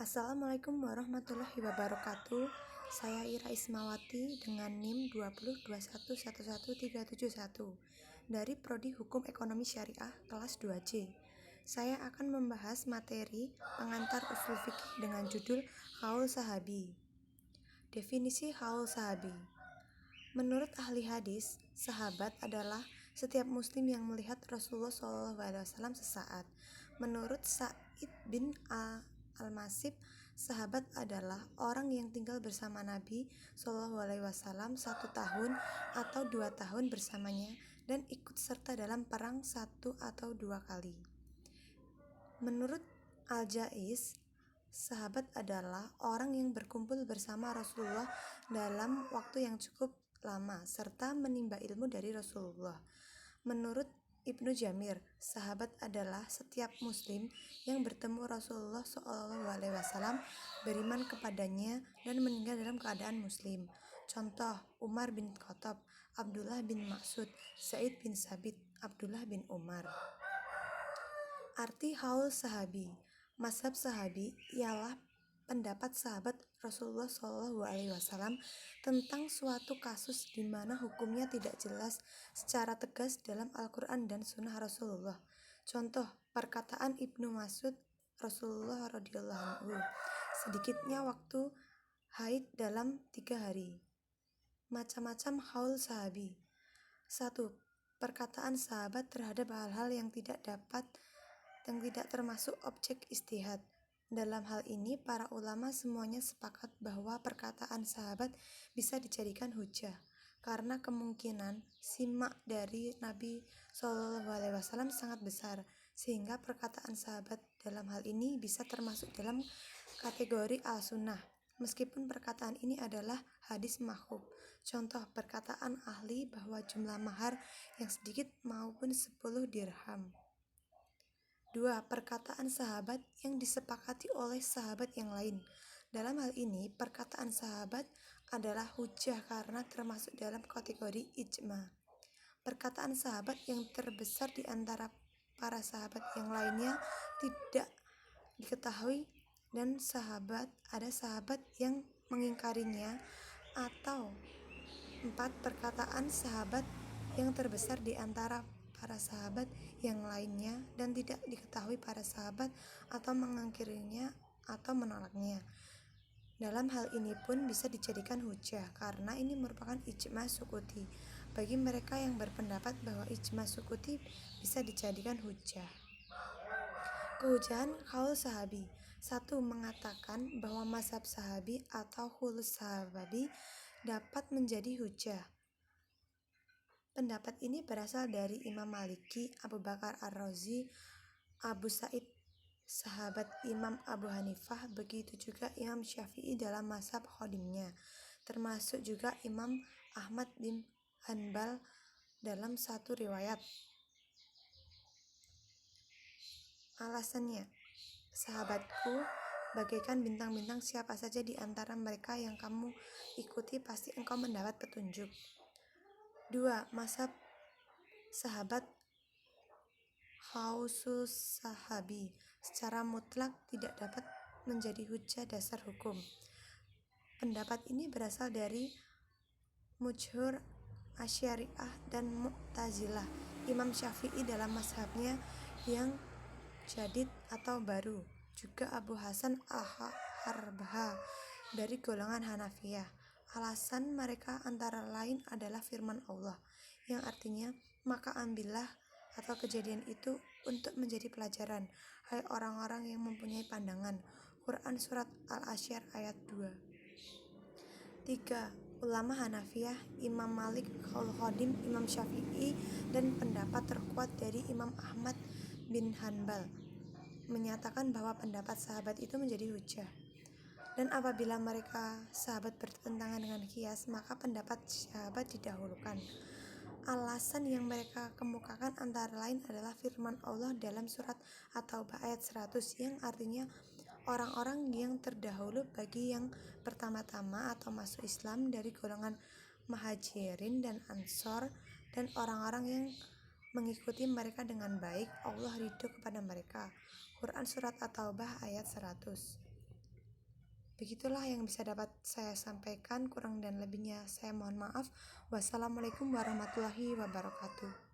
Assalamualaikum warahmatullahi wabarakatuh. Saya Ira Ismawati dengan NIM 2021111371 dari Prodi Hukum Ekonomi Syariah kelas 2C. Saya akan membahas materi pengantar ushul fikih dengan judul Haul Sahabi. Definisi Haul Sahabi. Menurut ahli hadis, sahabat adalah setiap muslim yang melihat Rasulullah SAW sesaat. Menurut Sa'id bin Al-Masib, sahabat adalah orang yang tinggal bersama Nabi SAW 1 tahun atau 2 tahun bersamanya dan ikut serta dalam perang 1 atau 2 kali. Menurut Al-Jaiz, sahabat adalah orang yang berkumpul bersama Rasulullah dalam waktu yang cukup lama serta menimba ilmu dari Rasulullah. Menurut Ibnu Jamir, sahabat adalah setiap muslim yang bertemu Rasulullah SAW, beriman kepadanya dan meninggal dalam keadaan muslim. Contoh: Umar bin Khattab, Abdullah bin Mas'ud, Zaid bin Sabit, Abdullah bin Umar. Arti haul sahabi. Mazhab sahabi ialah pendapat sahabat Rasulullah SAW tentang suatu kasus di mana hukumnya tidak jelas secara tegas dalam Al-Quran dan Sunnah Rasulullah. Contoh, perkataan Ibnu Mas'ud Rasulullah radhiyallahu anhu, sedikitnya waktu haid dalam 3 hari. Macam-macam haul sahabi. 1. Perkataan sahabat terhadap hal-hal yang tidak termasuk objek ijtihad. Dalam hal ini, para ulama semuanya sepakat bahwa perkataan sahabat bisa dijadikan hujjah, karena kemungkinan simak dari Nabi SAW sangat besar, sehingga perkataan sahabat dalam hal ini bisa termasuk dalam kategori al-sunnah, meskipun perkataan ini adalah hadis mahfuz. Contoh, perkataan ahli bahwa jumlah mahar yang sedikit maupun 10 dirham. 2. Perkataan sahabat yang disepakati oleh sahabat yang lain. Dalam hal ini, perkataan sahabat adalah hujjah karena termasuk dalam kategori ijma. Perkataan sahabat yang terbesar di antara para sahabat yang lainnya tidak diketahui dan ada sahabat yang mengingkarinya. Atau 4. Perkataan sahabat yang terbesar di antara para sahabat yang lainnya dan tidak diketahui para sahabat atau mengingkarinya atau menolaknya. Dalam hal ini pun bisa dijadikan hujjah karena ini merupakan ijma sukuti. Bagi mereka yang berpendapat bahwa ijma sukuti bisa dijadikan hujjah. Kehujahan qaul sahabi. 1. Mengatakan bahwa mazhab sahabi atau khulus sahabi dapat menjadi hujjah. Pendapat ini berasal dari Imam Maliki, Abu Bakar Ar-Razi, Abu Sa'id, sahabat Imam Abu Hanifah, begitu juga Imam Syafi'i dalam mazhab khodimnya, termasuk juga Imam Ahmad bin Hanbal dalam satu riwayat. Alasannya, sahabatku bagaikan bintang-bintang, siapa saja di antara mereka yang kamu ikuti pasti engkau mendapat petunjuk. 2. Mazhab sahabat khusus sahabi secara mutlak tidak dapat menjadi hujjah dasar hukum. Pendapat ini berasal dari Mujhur Asy'ariyah dan Mu'tazilah. Imam Syafi'i dalam mazhabnya yang jadid atau baru, juga Abu Hasan Al-Harbah dari golongan Hanafiyah. Alasan mereka antara lain adalah firman Allah yang artinya, maka ambillah atau kejadian itu untuk menjadi pelajaran, hai orang-orang yang mempunyai pandangan. Quran Surat Al-Asyr ayat 2. 3. Ulama Hanafiyah, Imam Malik, Qaul Qadim, Imam Syafi'i, dan pendapat terkuat dari Imam Ahmad bin Hanbal menyatakan bahwa pendapat sahabat itu menjadi hujjah. Dan apabila mereka sahabat bertentangan dengan qiyas, maka pendapat sahabat didahulukan. Alasan yang mereka kemukakan antara lain adalah firman Allah dalam surat At-Taubah ayat 100 yang artinya orang-orang yang terdahulu bagi yang pertama-tama atau masuk Islam dari golongan Muhajirin dan Ansor, dan orang-orang yang mengikuti mereka dengan baik, Allah ridho kepada mereka. Quran Surat At-Taubah ayat 100. Begitulah yang bisa dapat saya sampaikan, kurang dan lebihnya saya mohon maaf. Wassalamualaikum warahmatullahi wabarakatuh.